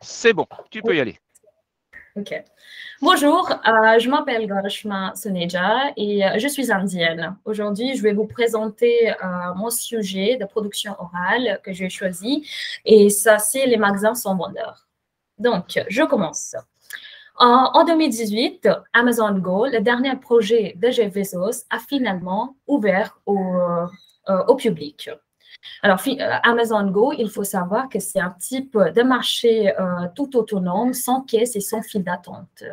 C'est bon, tu peux y aller. Ok. Bonjour, je m'appelle Garashma Soneja et je suis indienne. Aujourd'hui, je vais vous présenter mon sujet de production orale que j'ai choisi et ça, c'est les magasins sans vendeur. Donc, je commence. En 2018, Amazon Go, le dernier projet de Jeff Bezos, a finalement ouvert au public. Alors, Amazon Go, il faut savoir que c'est un type de marché tout autonome, sans caisse et sans file d'attente.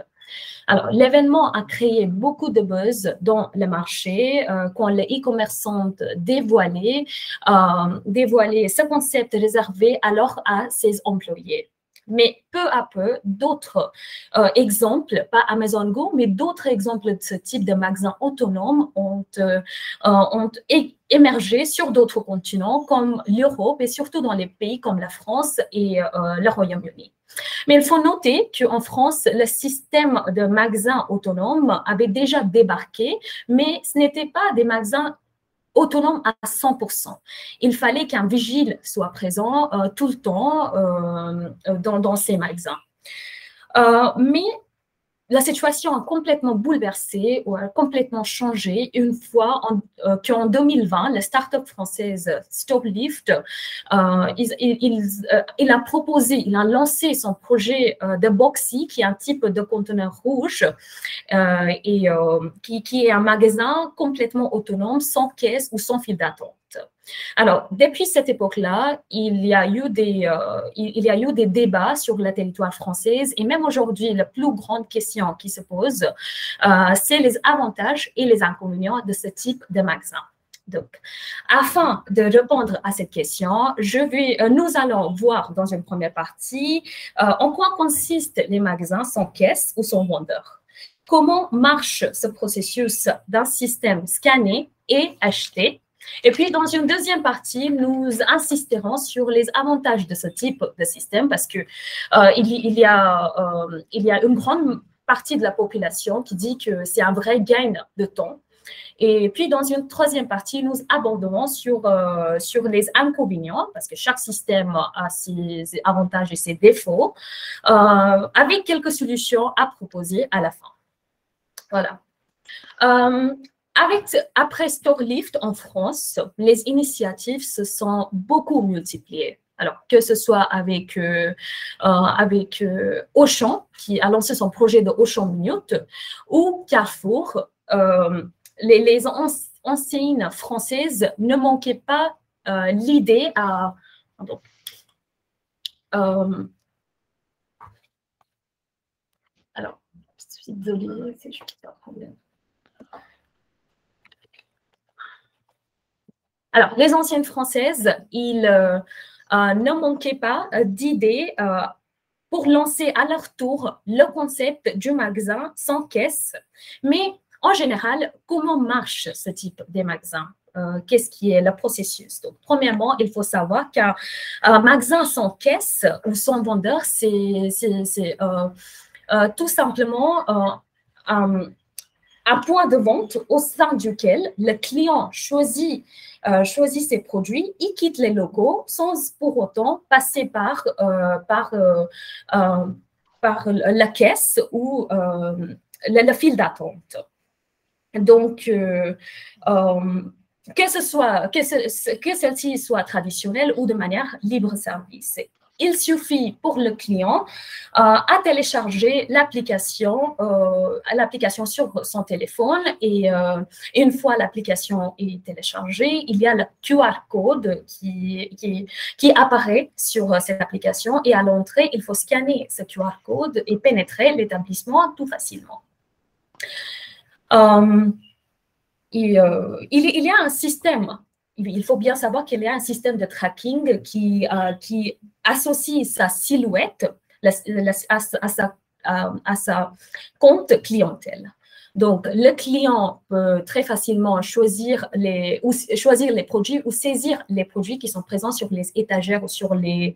Alors, l'événement a créé beaucoup de buzz dans le marché quand les e-commerçants dévoilaient ce concept réservé alors à ses employés. Mais peu à peu, d'autres exemples, pas Amazon Go, mais d'autres exemples de ce type de magasins autonomes ont émergé sur d'autres continents comme l'Europe et surtout dans les pays comme la France et le Royaume-Uni. Mais il faut noter qu'en France, le système de magasins autonomes avait déjà débarqué, mais ce n'était pas des magasins autonomes à 100%. Il fallait qu'un vigile soit présent tout le temps dans ces magasins. Mais la situation a complètement bouleversé ou a complètement changé une fois qu'en 2020, la start-up française Stoplift, il a lancé son projet de Boxy, qui est un type de conteneur rouge qui est un magasin complètement autonome, sans caisse ou sans file d'attente. Alors, depuis cette époque-là, il y a eu des débats sur le territoire français et même aujourd'hui, la plus grande question qui se pose, c'est les avantages et les inconvénients de ce type de magasin. Donc, afin de répondre à cette question, nous allons voir dans une première partie en quoi consistent les magasins sans caisse ou sans vendeur. Comment marche ce processus d'un système scanné et acheté. Et puis, dans une deuxième partie, nous insisterons sur les avantages de ce type de système parce qu'il il y a une grande partie de la population qui dit que c'est un vrai gain de temps. Et puis, dans une troisième partie, nous abordons sur les inconvénients, parce que chaque système a ses avantages et ses défauts, avec quelques solutions à proposer à la fin. Voilà. Après Storelift en France, les initiatives se sont beaucoup multipliées. Alors, que ce soit avec Auchan, qui a lancé son projet de Auchan Minute, ou Carrefour, les enseignes françaises ne manquaient pas l'idée à... alors, je suis désolée, c'est juste un problème. Alors, les anciennes françaises, ils ne manquaient pas d'idées pour lancer à leur tour le concept du magasin sans caisse. Mais en général, comment marche ce type de magasin? Qu'est-ce qui est le processus? Donc, premièrement, il faut savoir qu'un magasin sans caisse ou sans vendeur, c'est tout simplement un point de vente au sein duquel le client choisit ses produits, il quitte les locaux sans pour autant passer par la caisse ou le fil d'attente. Donc, que celle-ci soit traditionnelle ou de manière libre-service. Il suffit pour le client à télécharger l'application sur son téléphone et une fois l'application est téléchargée, il y a le QR code qui apparaît sur cette application et à l'entrée, il faut scanner ce QR code et pénétrer l'établissement tout facilement. Il y a un système. Il faut bien savoir qu'il y a un système de tracking qui associe sa silhouette à sa compte clientèle. Donc, le client peut très facilement choisir les produits ou saisir les produits qui sont présents sur les étagères ou sur les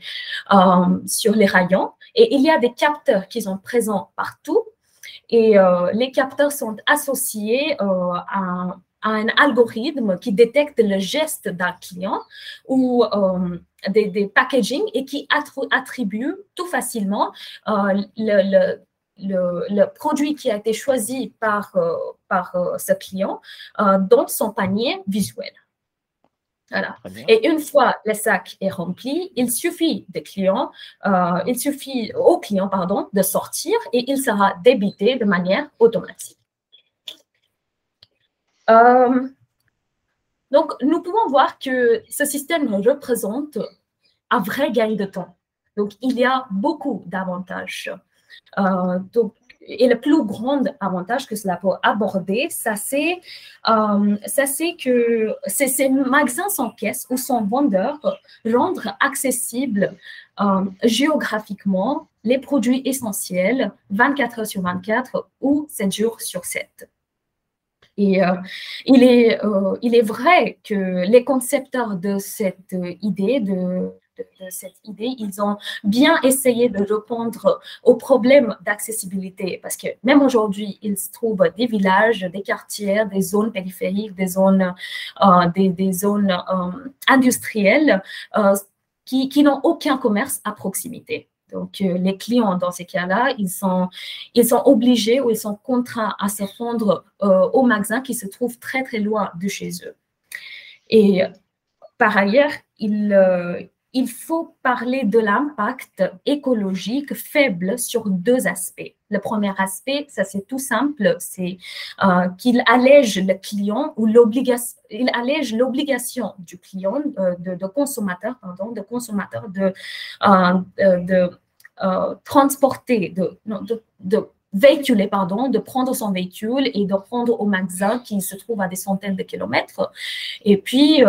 rayons. Et il y a des capteurs qui sont présents partout. Et les capteurs sont associés à un algorithme qui détecte le geste d'un client ou des packaging et qui attribuent tout facilement le produit qui a été choisi par ce client dans son panier visuel. Voilà. Et une fois le sac est rempli, il suffit au client de sortir et il sera débité de manière automatique. Donc, nous pouvons voir que ce système représente un vrai gain de temps. Donc, il y a beaucoup d'avantages. Et le plus grand avantage que cela peut aborder, ça c'est que ces magasins sans caisse ou sans vendeur rendre accessibles géographiquement les produits essentiels 24 heures sur 24 ou 7 jours sur 7. Et il est vrai que les concepteurs de cette idée, ils ont bien essayé de répondre aux problèmes d'accessibilité parce que même aujourd'hui, il se trouve des villages, des quartiers, des zones périphériques, des zones industrielles qui n'ont aucun commerce à proximité. Donc, les clients, dans ces cas-là, ils sont obligés ou ils sont contraints à se rendre au magasin qui se trouve très, très loin de chez eux. Et par ailleurs, il faut parler de l'impact écologique faible sur deux aspects. Le premier aspect, ça c'est tout simple, c'est qu'il allège le client ou il allège l'obligation du client, de consommateur de transporter, de véhiculer, de prendre son véhicule et de prendre au magasin qui se trouve à des centaines de kilomètres. Et puis,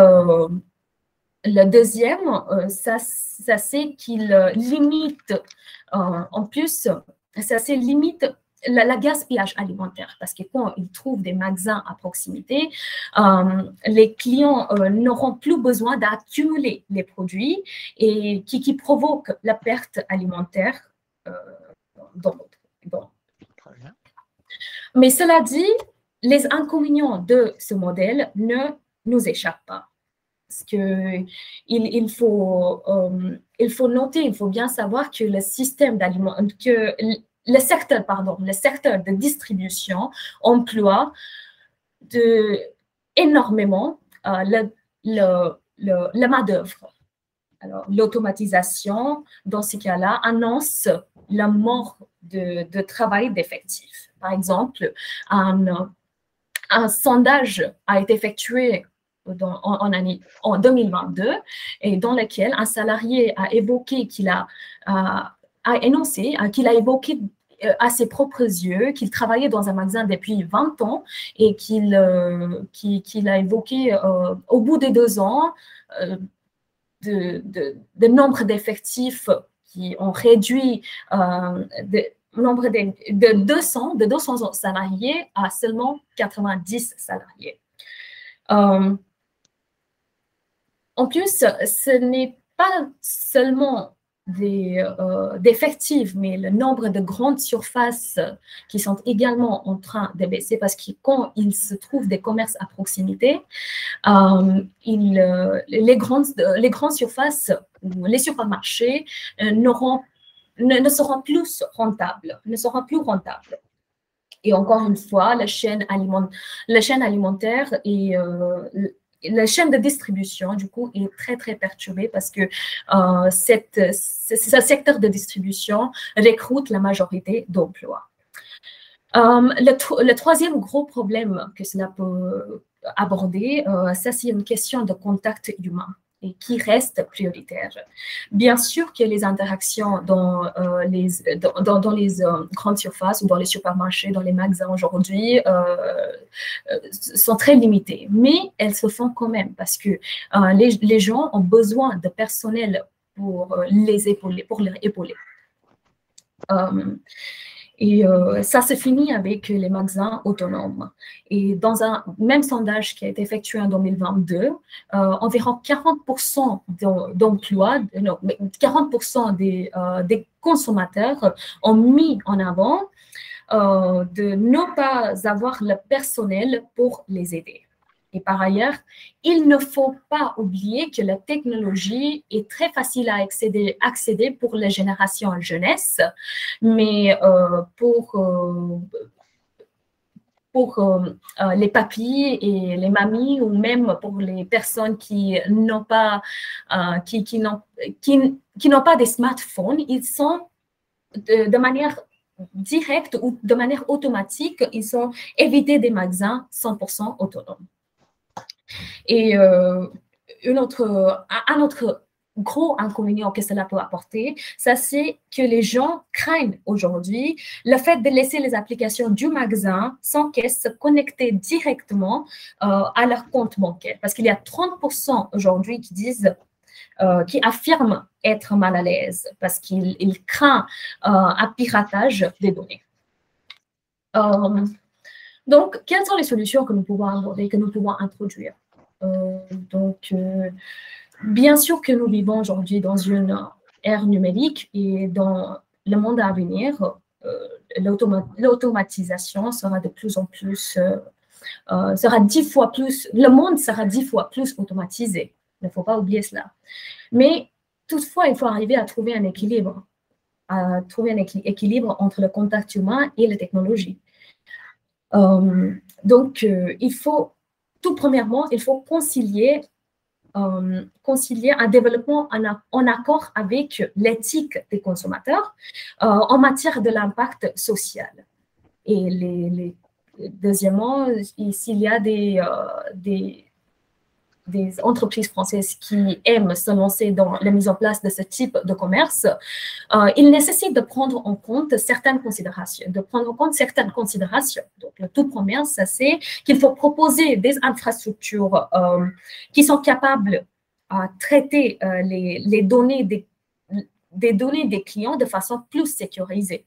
le deuxième, ça c'est qu'il limite, en plus, ça c'est limite la gaspillage alimentaire, parce que quand ils trouvent des magasins à proximité, les clients n'auront plus besoin d'accumuler les produits et qui provoquent la perte alimentaire Mais cela dit, les inconvénients de ce modèle ne nous échappent pas. Parce qu'il faut noter, il faut bien savoir que le secteur de distribution emploie énormément la main-d'œuvre. Alors, l'automatisation, dans ces cas-là, annonce la mort de travail d'effectifs. Par exemple, un sondage a été effectué en 2022 et dans lequel un salarié a évoqué qu'il a évoqué à ses propres yeux qu'il travaillait dans un magasin depuis 20 ans et qu'il a évoqué au bout de 2 ans de nombre d'effectifs qui ont réduit nombre de 200 salariés à seulement 90 salariés. En plus, ce n'est pas seulement d'effectifs, mais le nombre de grandes surfaces qui sont également en train de baisser parce que quand il se trouve des commerces à proximité, les grandes surfaces ou les supermarchés ne seront plus rentables. Et encore une fois, la chaîne alimentaire et la chaîne de distribution, du coup, est très, très perturbée parce que ce secteur de distribution recrute la majorité d'emplois. Le troisième gros problème que cela peut aborder, ça, c'est une question de contact humain et qui reste prioritaire. Bien sûr que les interactions dans les grandes surfaces ou dans les supermarchés, dans les magasins aujourd'hui, sont très limitées, mais elles se font quand même parce que les gens ont besoin de personnel pour les épauler. Et ça se finit avec les magasins autonomes. Et dans un même sondage qui a été effectué en 2022, environ 40% d'emplois, 40% des consommateurs ont mis en avant de ne pas avoir le personnel pour les aider. Et par ailleurs, il ne faut pas oublier que la technologie est très facile à accéder pour les générations jeunesse, mais pour les papis et les mamies ou même pour les personnes qui n'ont pas, qui n'ont pas des smartphones, ils sont de manière directe ou de manière automatique, ils sont évités des magasins 100% autonomes. Et un autre gros inconvénient que cela peut apporter, ça c'est que les gens craignent aujourd'hui le fait de laisser les applications du magasin sans caisse se connecter directement à leur compte bancaire. Parce qu'il y a 30% aujourd'hui qui disent qui affirment être mal à l'aise parce qu'ils craignent un piratage des données. Donc, quelles sont les solutions que nous pouvons aborder, que nous pouvons introduire? Bien sûr que nous vivons aujourd'hui dans une ère numérique et dans le monde à venir, l'automatisation sera de plus en plus, sera 10 fois plus, le monde sera 10 fois plus automatisé. Il ne faut pas oublier cela. Mais toutefois, il faut arriver à trouver un équilibre, entre le contact humain et la technologie. Il faut, tout premièrement, il faut concilier un développement en accord avec l'éthique des consommateurs en matière de l'impact social. Et deuxièmement, s'il y a des entreprises françaises qui aiment se lancer dans la mise en place de ce type de commerce, il nécessite de prendre en compte certaines considérations. Donc, le tout premier, ça c'est qu'il faut proposer des infrastructures qui sont capables à traiter les données des données des clients de façon plus sécurisée.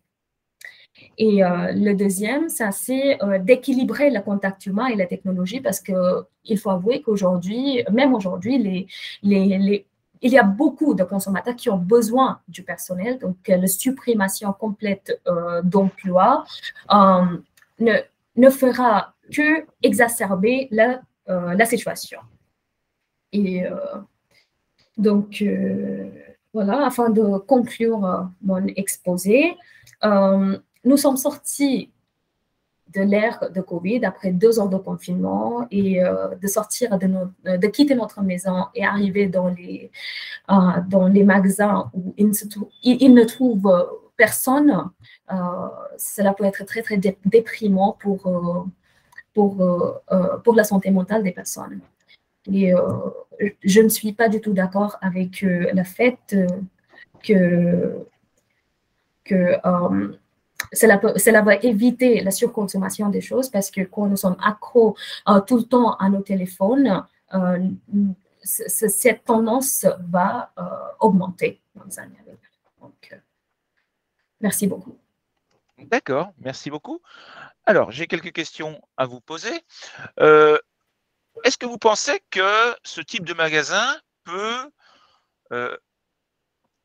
Et le deuxième, ça c'est d'équilibrer le contact humain et la technologie parce qu'il faut avouer qu'aujourd'hui, même aujourd'hui, il y a beaucoup de consommateurs qui ont besoin du personnel, donc la suppression complète d'emplois ne fera que exacerber la situation. Et voilà, afin de conclure mon exposé, nous sommes sortis de l'ère de Covid après 2 ans de confinement et de quitter notre maison et arriver dans les magasins où ils ne trouvent personne. Cela peut être très, très déprimant pour la santé mentale des personnes. Et je ne suis pas du tout d'accord avec le fait que cela va éviter la surconsommation des choses parce que quand nous sommes accros tout le temps à nos téléphones, cette tendance va augmenter dans les années à venir. Donc, merci beaucoup. D'accord, merci beaucoup. Alors, j'ai quelques questions à vous poser. Est-ce que vous pensez que ce type de magasin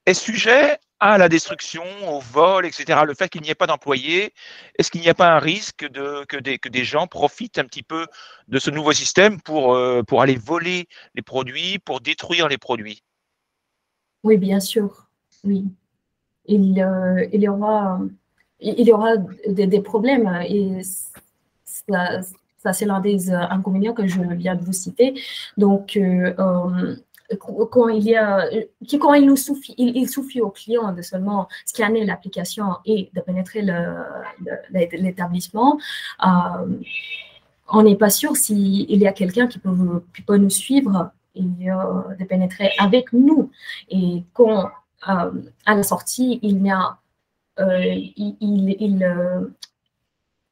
est sujet à la destruction, au vol, etc. Le fait qu'il n'y ait pas d'employés, est-ce qu'il n'y a pas un risque que des gens profitent un petit peu de ce nouveau système pour aller voler les produits, pour détruire les produits? Oui, bien sûr. Oui. Il y aura des problèmes et ça c'est l'un des inconvénients que je viens de vous citer. Donc, quand il suffit au client de seulement scanner l'application et de pénétrer l'établissement, on n'est pas sûr s'il y a quelqu'un qui peut nous suivre et de pénétrer avec nous. Et quand à la sortie,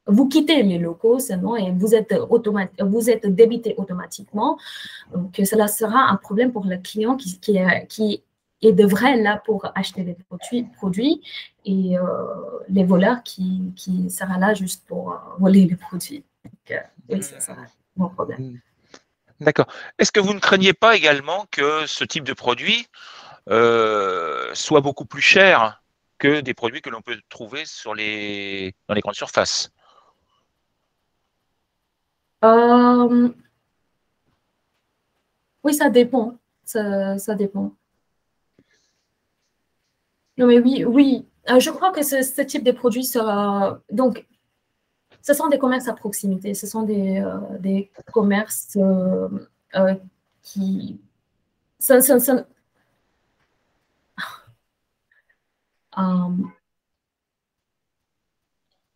vous quittez les locaux seulement et vous êtes débité automatiquement. Donc, cela sera un problème pour le client qui est de vrai là pour acheter des produits et les voleurs qui sera là juste pour voler les produits. Donc, oui, ça sera mon problème. D'accord. Est-ce que vous ne craignez pas également que ce type de produit soit beaucoup plus cher que des produits que l'on peut trouver dans les grandes surfaces? Oui, ça dépend. Ça dépend. Non, mais oui, oui. Je crois que ce type de produit sera. Donc, ce sont des commerces à proximité. Ce sont des commerces qui.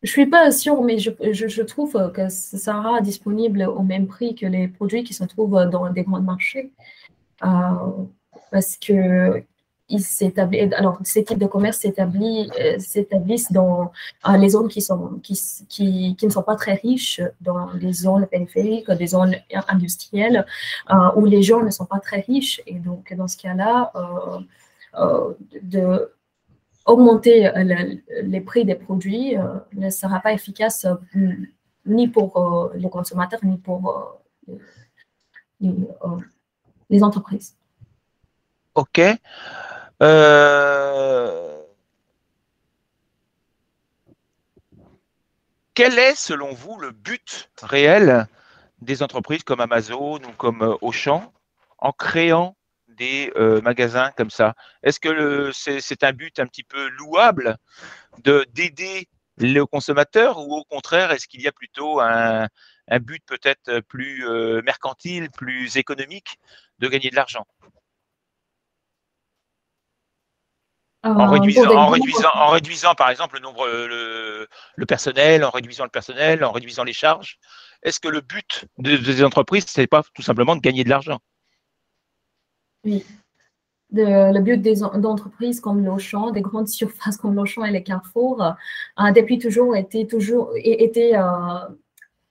Je suis pas sûre, mais je trouve que ça sera disponible au même prix que les produits qui se trouvent dans des grands marchés. Euh, Parce que alors, ces types de commerce s'établissent dans les zones qui ne sont pas très riches, dans les zones périphériques, des zones industrielles, où les gens ne sont pas très riches. Et donc, dans ce cas-là, de augmenter les prix des produits ne sera pas efficace ni pour les consommateurs, ni pour les, les entreprises. OK. Quel est, selon vous, le but réel des entreprises comme Amazon ou comme Auchan en créant des magasins comme ça? Est-ce que c'est un but un petit peu louable d'aider le consommateur ou au contraire, est-ce qu'il y a plutôt un but peut-être plus mercantile, plus économique de gagner de l'argent Pour des grands en réduisant par exemple le personnel, en réduisant le personnel, en réduisant les charges. Est-ce que le but des entreprises, c'est pas tout simplement de gagner de l'argent? oui. Le but d'entreprises comme l'Auchan, des grandes surfaces comme l'Auchan et les Carrefour, depuis toujours était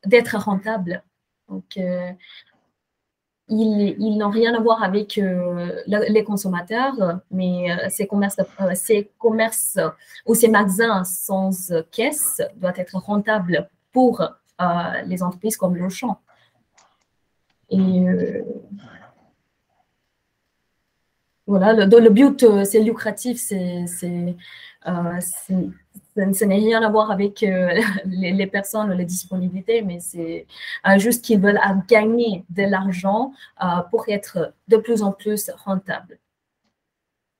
d'être rentable. Donc, ils n'ont rien à voir avec les consommateurs, mais ces commerces ou ces magasins sans caisse doivent être rentables pour les entreprises comme l'Auchan. Et voilà, le but, c'est lucratif, ce n'est rien à voir avec les personnes, les disponibilités, mais c'est juste qu'ils veulent gagner de l'argent pour être de plus en plus rentable.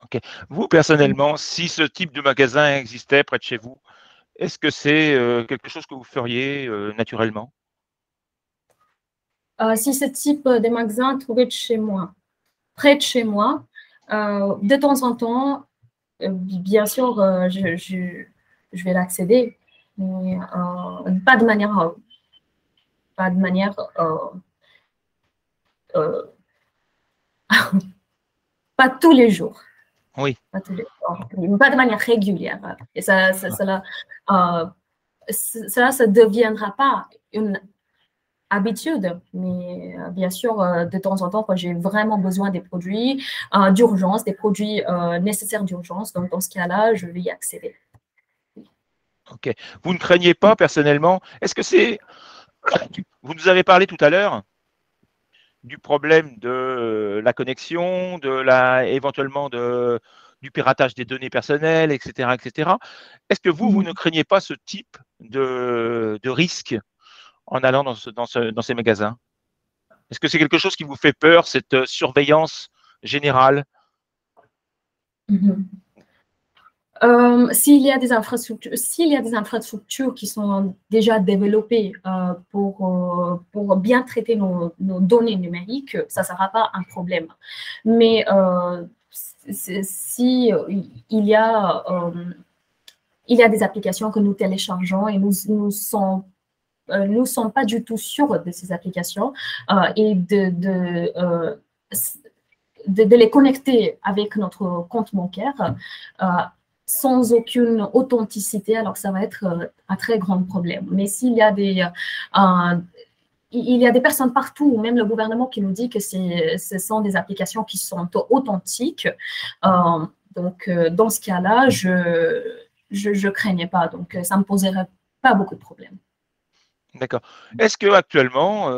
Okay. Vous, personnellement, si ce type de magasin existait près de chez vous, est-ce que c'est quelque chose que vous feriez naturellement? Si ce type de magasin trouvait près de chez moi, de temps en temps, bien sûr, je vais l'accéder, mais pas de manière euh, pas tous les jours. Oui. Pas de manière régulière. Et ça ne deviendra pas une habitude, mais bien sûr, de temps en temps, quand j'ai vraiment besoin des produits d'urgence, des produits nécessaires d'urgence, donc dans ce cas-là, je vais y accéder. OK. Vous ne craignez pas personnellement, est-ce que c'est, vous nous avez parlé tout à l'heure du problème de la connexion, éventuellement du piratage des données personnelles, etc., etc. Est-ce que vous ne craignez pas ce type de risque en allant dans ces magasins? Est-ce que c'est quelque chose qui vous fait peur, cette surveillance générale? S'il y a des infrastructures qui sont déjà développées pour bien traiter nos données numériques, ça ne sera pas un problème. Mais si il y a des applications que nous téléchargeons et nous sommes pas du tout sûrs de ces applications et de les connecter avec notre compte bancaire sans aucune authenticité, alors ça va être un très grand problème. Mais s'il y a il y a des personnes partout, même le gouvernement qui nous dit que ce sont des applications qui sont authentiques. Donc, dans ce cas-là, je craignais pas. Donc, ça ne me poserait pas beaucoup de problèmes. D'accord. Est-ce que actuellement,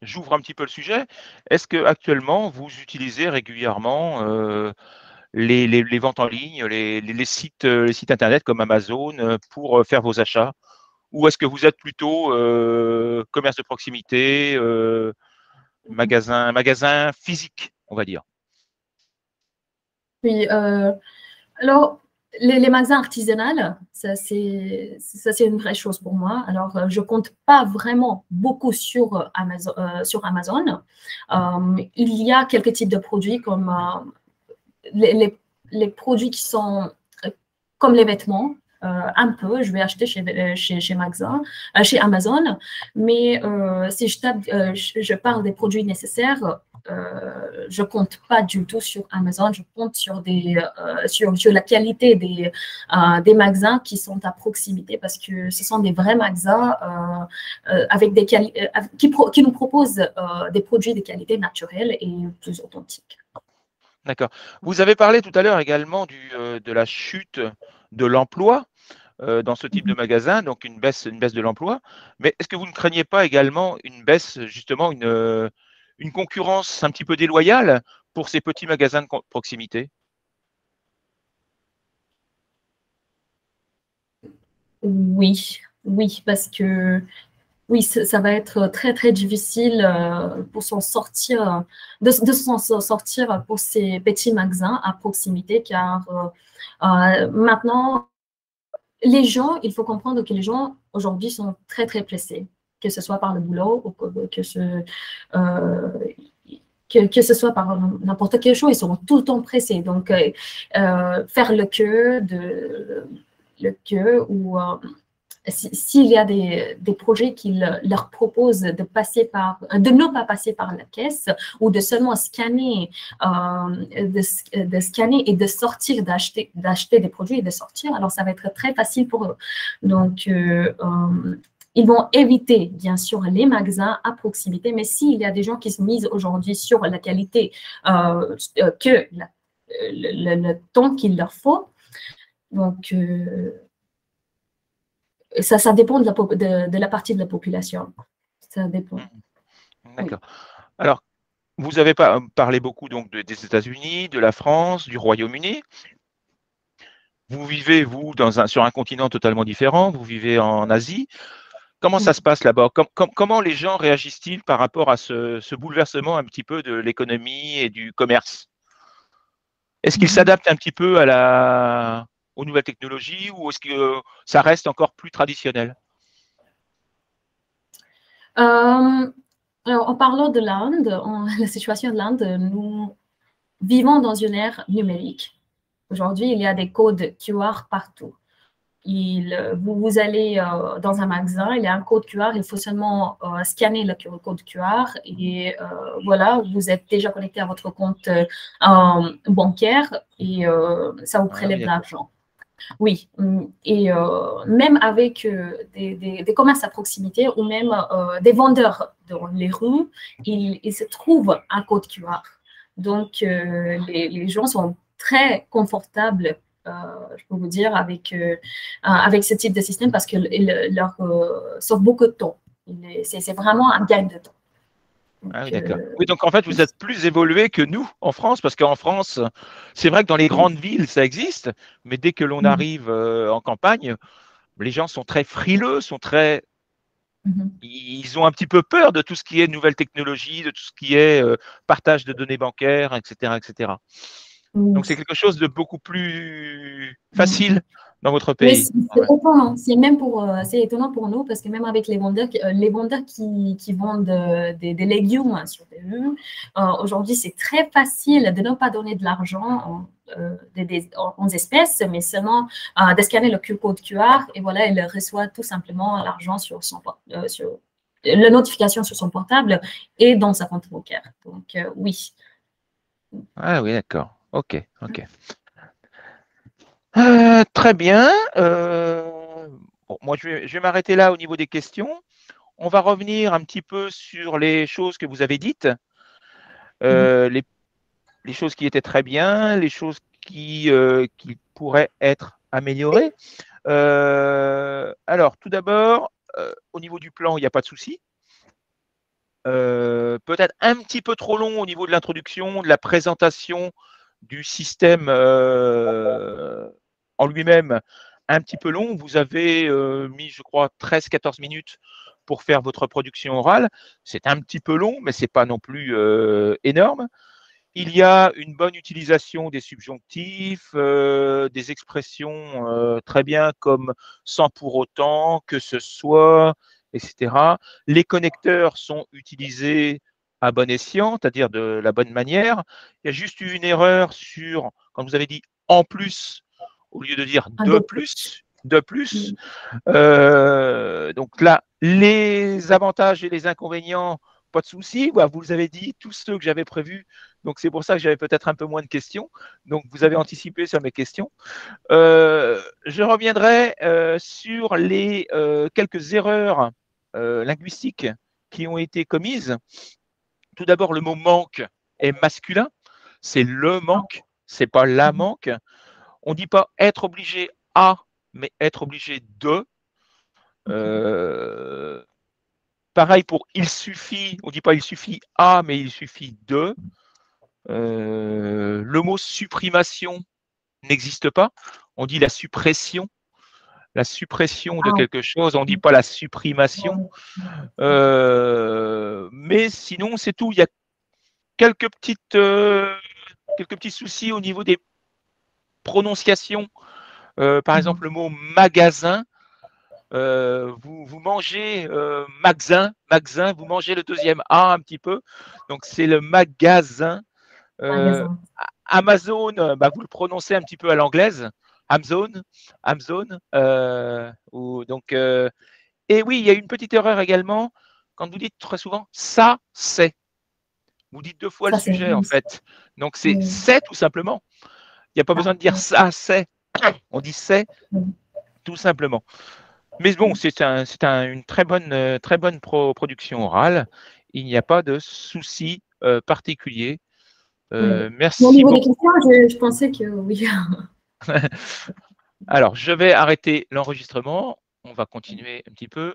j'ouvre un petit peu le sujet, est-ce que actuellement vous utilisez régulièrement les ventes en ligne, les sites internet comme Amazon pour faire vos achats? Ou est-ce que vous êtes plutôt commerce de proximité, magasin physique, on va dire. Oui, alors, les magasins artisanaux, ça c'est une vraie chose pour moi. Alors, je compte pas vraiment beaucoup sur Amazon. Il y a quelques types de produits comme les produits qui sont comme les vêtements. Un peu, je vais acheter chez Amazon, mais si je parle des produits nécessaires, je compte pas du tout sur Amazon, je compte sur sur la qualité des magasins qui sont à proximité parce que ce sont des vrais magasins avec qui nous proposent des produits de qualité naturelle et plus authentiques. D'accord. Vous avez parlé tout à l'heure également de la chute de l'emploi dans ce type de magasin, donc une baisse de l'emploi. Mais est-ce que vous ne craignez pas également une baisse, justement, une concurrence un petit peu déloyale pour ces petits magasins de proximité? Oui, oui, parce que oui, ça va être très, très difficile pour s'en sortir, de s'en sortir pour ces petits magasins à proximité, car maintenant, les gens, il faut comprendre que les gens aujourd'hui sont très, très pressés, que ce soit par le boulot ou euh, que ce soit par n'importe quelle chose, ils sont tout le temps pressés. Donc, faire le queue ou s'il y a des projets qui leur proposent de ne pas passer par la caisse ou de seulement scanner, de scanner et de sortir, d'acheter des produits et de sortir, alors ça va être très facile pour eux. Donc, ils vont éviter, bien sûr, les magasins à proximité, mais s'il y a des gens qui se misent aujourd'hui sur la qualité le temps qu'il leur faut, donc ça dépend de la partie de la population. Ça dépend. D'accord. Oui. Alors, vous avez parlé beaucoup donc des États-Unis, de la France, du Royaume-Uni. Vous vivez, vous, sur un continent totalement différent, vous vivez en Asie. Comment ça se passe là-bas? Comment les gens réagissent-ils par rapport à ce bouleversement un petit peu de l'économie et du commerce? Est-ce qu'ils s'adaptent un petit peu aux nouvelles technologies ou est-ce que ça reste encore plus traditionnel? Alors, en parlant de l'Inde, la situation de l'Inde, nous vivons dans une ère numérique. Aujourd'hui, il y a des codes QR partout. Vous allez dans un magasin, il y a un code QR, il faut seulement scanner le code QR et voilà, vous êtes déjà connecté à votre compte bancaire et ça vous prélève de l'argent. Oui, et même avec des commerces à proximité ou même des vendeurs dans les rues, il se trouve un code QR. Donc, les gens sont très confortables, je peux vous dire, avec ce type de système parce qu'il leur sauve beaucoup de temps. C'est vraiment un gain de temps. Donc, ah oui, d'accord. Oui, donc en fait, vous êtes plus évolué que nous en France, parce qu'en France, c'est vrai que dans les grandes villes, ça existe, mais dès que l'on arrive en campagne, les gens sont très frileux, ils ont un petit peu peur de tout ce qui est nouvelles technologies, de tout ce qui est partage de données bancaires, etc., etc. Donc c'est quelque chose de beaucoup plus facile dans votre pays. C'est étonnant. C'est étonnant pour nous parce que même avec les vendeurs qui vendent des légumes sur des rues, aujourd'hui, c'est très facile de ne pas donner de l'argent en espèces, mais seulement de scanner le code QR et voilà, il reçoit tout simplement l'argent sur la notification sur son portable et dans sa compte bancaire. Donc, oui. Ah oui, d'accord. Ok, ok. Très bien. Bon, moi, je vais m'arrêter là au niveau des questions. On va revenir un petit peu sur les choses que vous avez dites, les choses qui étaient très bien, les choses qui pourraient être améliorées. Alors, tout d'abord, au niveau du plan, il n'y a pas de souci. Peut-être un petit peu trop long au niveau de l'introduction, de la présentation du système en lui-même, un petit peu long. Vous avez mis, je crois, 13-14 minutes pour faire votre production orale. C'est un petit peu long, mais c'est pas non plus énorme. Il y a une bonne utilisation des subjonctifs, des expressions très bien comme sans pour autant, que ce soit, etc. Les connecteurs sont utilisés à bon escient, c'est-à-dire de la bonne manière. Il y a juste eu une erreur sur, quand vous avez dit en plus, au lieu de dire de plus, de plus. Donc là, les avantages et les inconvénients, pas de souci. Vous les avez dit, tous ceux que j'avais prévus. Donc c'est pour ça que j'avais peut-être un peu moins de questions. Donc vous avez anticipé sur mes questions. Je reviendrai sur les quelques erreurs linguistiques qui ont été commises. Tout d'abord, le mot manque est masculin. C'est le manque, c'est pas la manque. On ne dit pas être obligé à, mais être obligé de. Pareil pour il suffit, on ne dit pas il suffit à, mais il suffit de. Le mot supprimation n'existe pas. On dit la suppression de quelque chose, on ne dit pas la supprimation. Mais sinon, c'est tout. Il y a quelques petits soucis au niveau des prononciations. Par exemple, le mot magasin. Vous mangez magasin, vous mangez le deuxième A un petit peu. Donc, c'est le magasin. Amazon, vous le prononcez un petit peu à l'anglaise. Amazon. Donc, et oui, il y a une petite erreur également. Quand vous dites très souvent ça, c'est. Vous dites deux fois le sujet, en fait. Donc, c'est tout simplement. Il n'y a pas besoin de dire ça, c'est. On dit c'est tout simplement. Mais bon, c'est une très bonne production orale. Il n'y a pas de souci particulier. Merci. Au niveau des questions, je pensais que oui. Alors, je vais arrêter l'enregistrement. On va continuer un petit peu.